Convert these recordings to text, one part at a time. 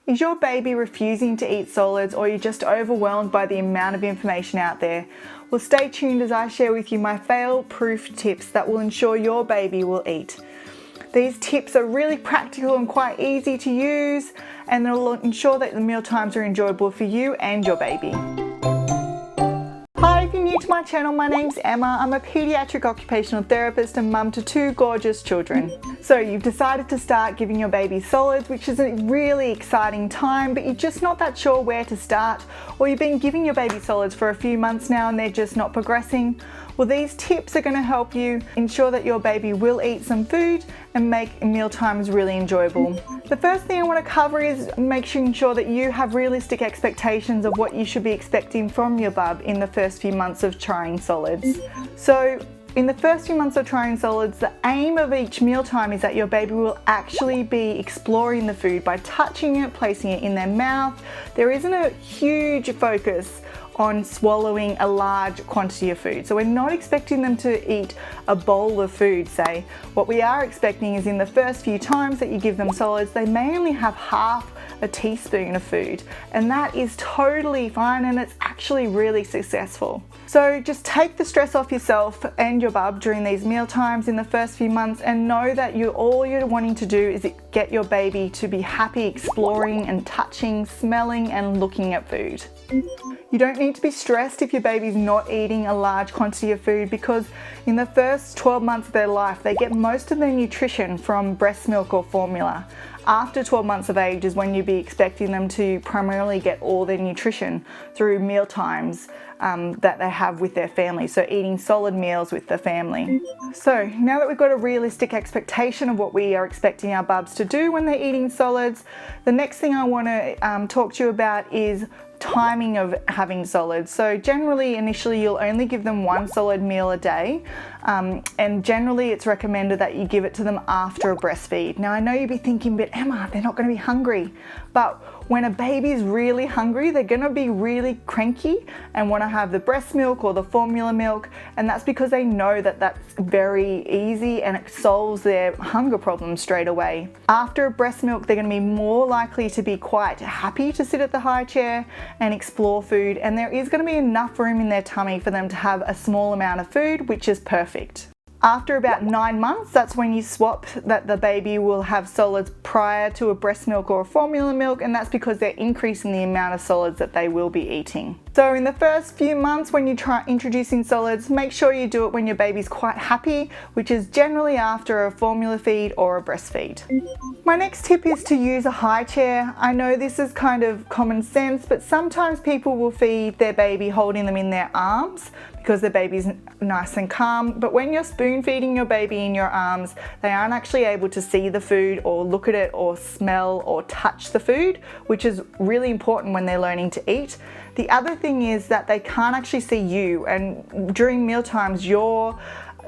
Is your baby refusing to eat solids, or you're just overwhelmed by the amount of information out there? Well, stay tuned as I share with you my fail-proof tips that will ensure your baby will eat. These tips are really practical and quite easy to use, and they'll ensure that the meal times are enjoyable for you and your baby. Hi, if you're new to my channel, my name's Emma. I'm a pediatric occupational therapist and mum to 2 gorgeous children. So you've decided to start giving your baby solids, which is a really exciting time, but you're just not that sure where to start, or you've been giving your baby solids for a few months now and they're just not progressing. Well, these tips are going to help you ensure that your baby will eat some food and make meal times really enjoyable. The first thing I want to cover is making sure that you have realistic expectations of what you should be expecting from your bub in the first few months of trying solids. So in the first few months of trying solids, the aim of each mealtime is that your baby will actually be exploring the food by touching it, placing it in their mouth. There isn't a huge focus on swallowing a large quantity of food. So we're not expecting them to eat a bowl of food, say. What we are expecting is in the first few times that you give them solids, they may only have half a teaspoon of food, and that is totally fine, and it's actually really successful. So just take the stress off yourself and your bub during these meal times in the first few months, and know that all you're wanting to do is get your baby to be happy exploring and touching, smelling and looking at food. You don't need to be stressed if your baby's not eating a large quantity of food, because in the first 12 months of their life, they get most of their nutrition from breast milk or formula. After 12 months of age is when you'd be expecting them to primarily get all their nutrition through meal times that they have with their family, so eating solid meals with the family. So now that we've got a realistic expectation of what we are expecting our bubs to do when they're eating solids, the next thing I want to talk to you about is timing of having solids. So generally, initially, you'll only give them 1 solid meal a day, and generally it's recommended that you give it to them after a breastfeed. Now I know you'd be thinking, but Emma, they're not going to be hungry. But when a baby's really hungry, they're going to be really cranky and want to have the breast milk or the formula milk, and that's because they know that that's very easy and it solves their hunger problem straight away. After a breast milk, they're going to be more likely to be quite happy to sit at the high chair and explore food, and there is going to be enough room in their tummy for them to have a small amount of food, which is perfect. After about 9 months, that's when you swap that the baby will have solids prior to a breast milk or a formula milk, and that's because they're increasing the amount of solids that they will be eating. So in the first few months when you try introducing solids, make sure you do it when your baby's quite happy, which is generally after a formula feed or a breastfeed. My next tip is to use a high chair. I know this is kind of common sense, but sometimes people will feed their baby holding them in their arms because their baby's nice and calm. But when you're spoon feeding your baby in your arms, they aren't actually able to see the food or look at it or smell or touch the food, which is really important when they're learning to eat. The other thing is that they can't actually see you, and during meal times, you're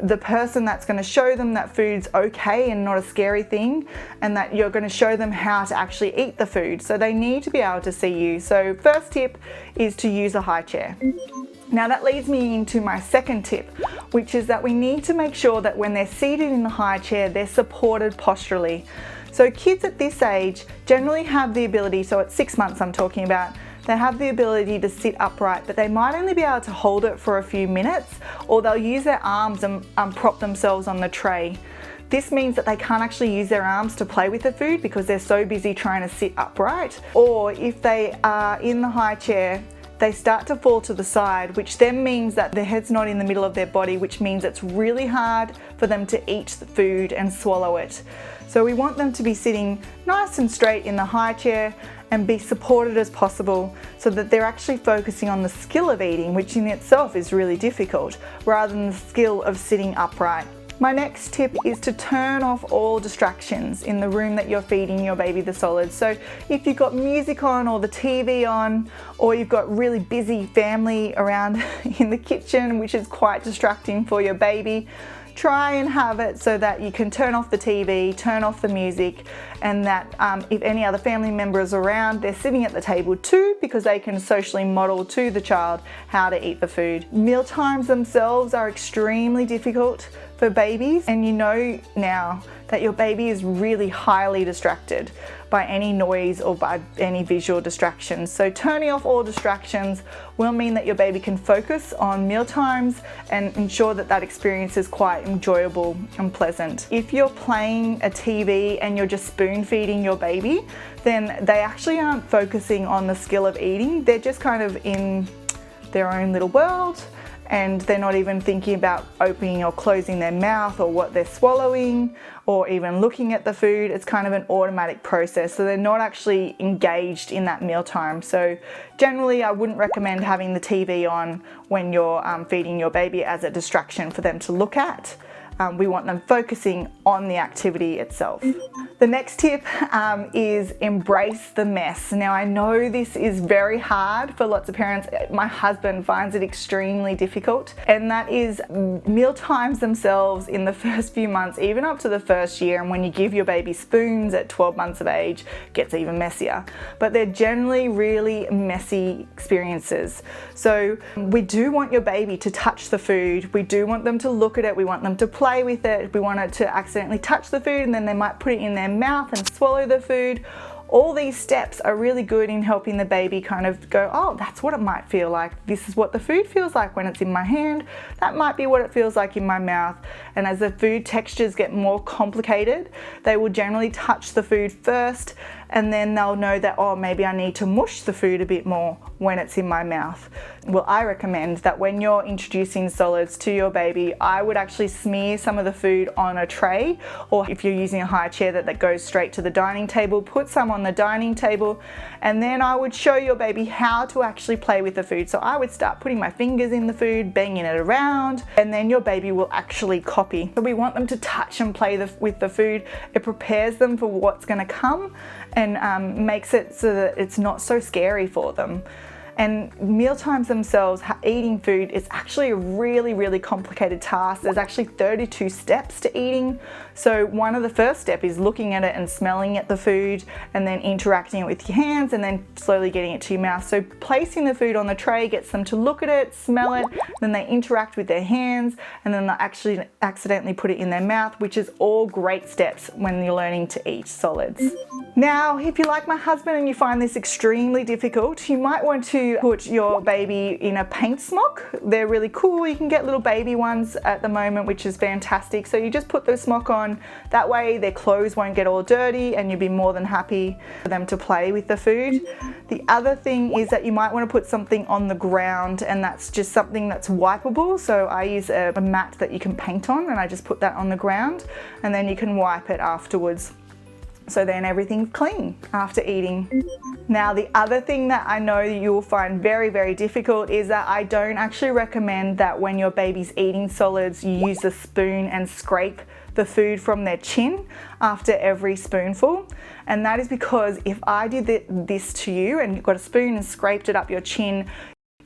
the person that's going to show them that food's okay and not a scary thing, and that you're going to show them how to actually eat the food. So they need to be able to see you. So first tip is to use a high chair. Now that leads me into my second tip, which is that we need to make sure that when they're seated in the high chair, they're supported posturally. So kids at this age generally have the ability, so at 6 months I'm talking about, they have the ability to sit upright, but they might only be able to hold it for a few minutes, or they'll use their arms and prop themselves on the tray. This means that they can't actually use their arms to play with the food because they're so busy trying to sit upright. Or if they are in the high chair, they start to fall to the side, which then means that their head's not in the middle of their body, which means it's really hard for them to eat the food and swallow it. So we want them to be sitting nice and straight in the high chair and be supported as possible, so that they're actually focusing on the skill of eating, which in itself is really difficult, rather than the skill of sitting upright. My next tip is to turn off all distractions in the room that you're feeding your baby the solids. So if you've got music on or the TV on, or you've got really busy family around in the kitchen, which is quite distracting for your baby, try and have it so that you can turn off the TV, turn off the music, and that if any other family members are around, they're sitting at the table too, because they can socially model to the child how to eat the food. Meal times themselves are extremely difficult for babies, and you know now that your baby is really highly distracted by any noise or by any visual distractions. So turning off all distractions will mean that your baby can focus on meal times and ensure that that experience is quite enjoyable and pleasant. If you're playing a TV and you're just spoon feeding your baby, then they actually aren't focusing on the skill of eating. They're just kind of in their own little world, and they're not even thinking about opening or closing their mouth or what they're swallowing or even looking at the food. It's kind of an automatic process, so they're not actually engaged in that mealtime. So generally I wouldn't recommend having the TV on when you're feeding your baby as a distraction for them to look at. We want them focusing on the activity itself. The next tip is embrace the mess. Now I know this is very hard for lots of parents. My husband finds it extremely difficult, and that is meal times themselves in the first few months, even up to the first year, and when you give your baby spoons at 12 months of age, it gets even messier. But they're generally really messy experiences. So we do want your baby to touch the food. We do want them to look at it. We want them to play with it. We want it to accidentally touch the food, and then they might put it in their mouth and swallow the food. All these steps are really good in helping the baby kind of go, oh, that's what it might feel like. This is what the food feels like when it's in my hand. That might be what it feels like in my mouth. And as the food textures get more complicated, they will generally touch the food first, and then they'll know that, oh, maybe I need to mush the food a bit more when it's in my mouth. Well, I recommend that when you're introducing solids to your baby, I would actually smear some of the food on a tray, or if you're using a high chair that goes straight to the dining table, put some on the dining table, and then I would show your baby how to actually play with the food. So I would start putting my fingers in the food, banging it around, and then your baby will actually copy. So we want them to touch and play with the food. It prepares them for what's going to come, and makes it so that it's not so scary for them. And meal times themselves, eating food, is actually a really, really complicated task. There's actually 32 steps to eating. So one of the first step is looking at it and smelling at the food, and then interacting it with your hands, and then slowly getting it to your mouth. So placing the food on the tray gets them to look at it, smell it, then they interact with their hands, and then they actually accidentally put it in their mouth, which is all great steps when you're learning to eat solids. Now, if you're like my husband and you find this extremely difficult, you might want to put your baby in a paint smock. They're really cool. You can get little baby ones at the moment, which is fantastic. So you just put the smock on. That way their clothes won't get all dirty, and you'll be more than happy for them to play with the food. The other thing is that you might want to put something on the ground, and that's just something that's wipeable. So I use a mat that you can paint on, and I just put that on the ground, and then you can wipe it afterwards. So then everything's clean after eating. Now, the other thing that I know you will find very, very difficult is that I don't actually recommend that when your baby's eating solids, you use a spoon and scrape the food from their chin after every spoonful. And that is because if I did this to you and you got a spoon and scraped it up your chin,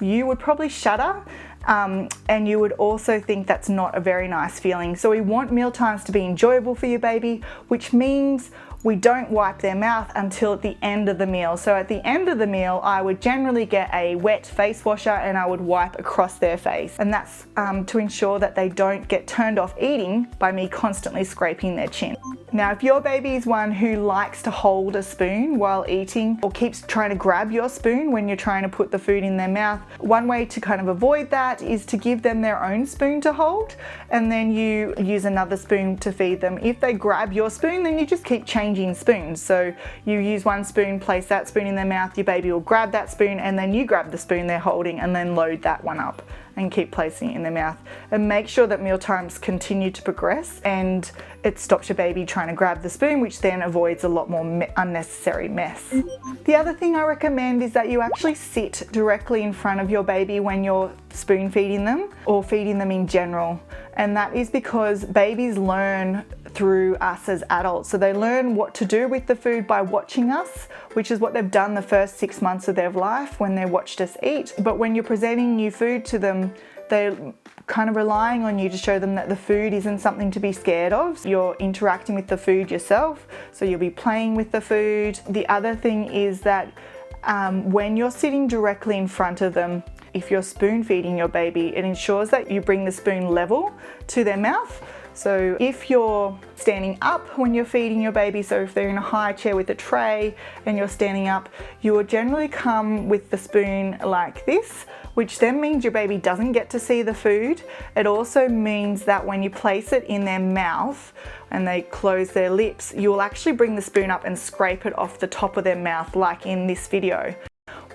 you would probably shudder, and you would also think that's not a very nice feeling. So we want meal times to be enjoyable for your baby, which means we don't wipe their mouth until at the end of the meal. So at the end of the meal, I would generally get a wet face washer and I would wipe across their face. And that's to ensure that they don't get turned off eating by me constantly scraping their chin. Now, if your baby is one who likes to hold a spoon while eating, or keeps trying to grab your spoon when you're trying to put the food in their mouth, one way to kind of avoid that is to give them their own spoon to hold, and then you use another spoon to feed them. If they grab your spoon, then you just keep changing spoons. So you use one spoon, place that spoon in their mouth, your baby will grab that spoon, and then you grab the spoon they're holding and then load that one up and keep placing it in their mouth. And make sure that meal times continue to progress, and it stops your baby trying to grab the spoon, which then avoids a lot more unnecessary mess. The other thing I recommend is that you actually sit directly in front of your baby when you're spoon feeding them, or feeding them in general. And that is because babies learn through us as adults. So they learn what to do with the food by watching us, which is what they've done the first 6 months of their life when they watched us eat. But when you're presenting new food to them, they're kind of relying on you to show them that the food isn't something to be scared of. You're interacting with the food yourself, so you'll be playing with the food. The other thing is that when you're sitting directly in front of them, if you're spoon feeding your baby, it ensures that you bring the spoon level to their mouth, So if you're standing up when you're feeding your baby, so if they're in a high chair with a tray and you're standing up, you will generally come with the spoon like this, which then means your baby doesn't get to see the food. It also means that when you place it in their mouth and they close their lips, you will actually bring the spoon up and scrape it off the top of their mouth like in this video.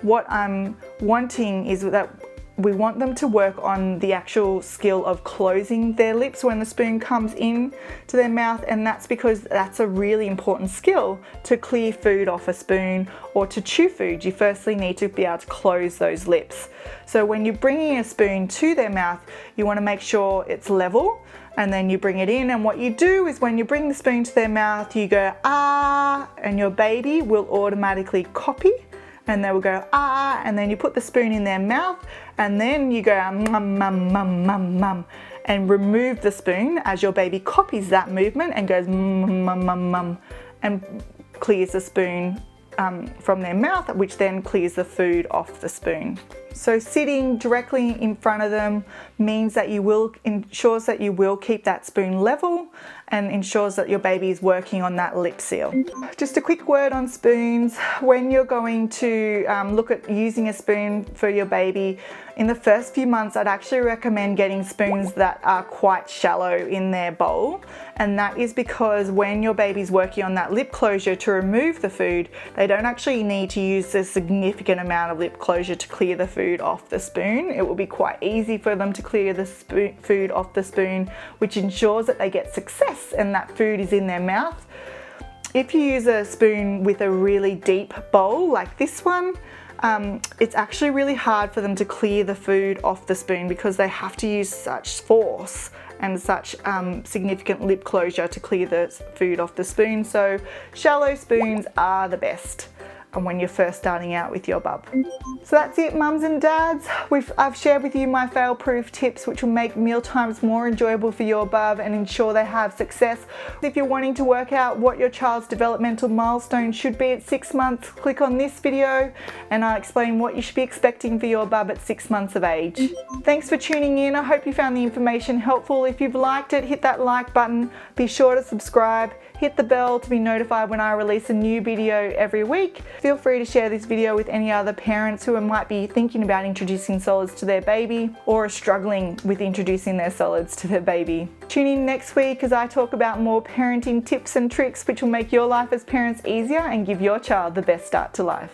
What I'm wanting is that we want them to work on the actual skill of closing their lips when the spoon comes in to their mouth, and that's because that's a really important skill to clear food off a spoon or to chew food. You firstly need to be able to close those lips. So when you're bringing a spoon to their mouth, you want to make sure it's level, and then you bring it in, and what you do is when you bring the spoon to their mouth, you go ah, and your baby will automatically copy, and they will go ah, and then you put the spoon in their mouth, and then you go mum mum mum mum mum, and remove the spoon as your baby copies that movement and goes mum mum mum mum, and clears the spoon from their mouth, which then clears the food off the spoon. So sitting directly in front of them means that ensures that you will keep that spoon level and ensures that your baby is working on that lip seal. Just a quick word on spoons. When you're going to look at using a spoon for your baby, in the first few months, I'd actually recommend getting spoons that are quite shallow in their bowl. And that is because when your baby's working on that lip closure to remove the food, they don't actually need to use a significant amount of lip closure to clear the food off the spoon. It will be quite easy for them to clear the food off the spoon, which ensures that they get success and that food is in their mouth. If you use a spoon with a really deep bowl like this one, it's actually really hard for them to clear the food off the spoon because they have to use such force and such significant lip closure to clear the food off the spoon. So shallow spoons are the best and when you're first starting out with your bub. So that's it, mums and dads. I've shared with you my fail-proof tips which will make mealtimes more enjoyable for your bub and ensure they have success. If you're wanting to work out what your child's developmental milestone should be at 6 months, click on this video and I'll explain what you should be expecting for your bub at 6 months of age. Thanks for tuning in. I hope you found the information helpful. If you've liked it, hit that like button. Be sure to subscribe. Hit the bell to be notified when I release a new video every week. Feel free to share this video with any other parents who might be thinking about introducing solids to their baby or are struggling with introducing their solids to their baby. Tune in next week as I talk about more parenting tips and tricks which will make your life as parents easier and give your child the best start to life.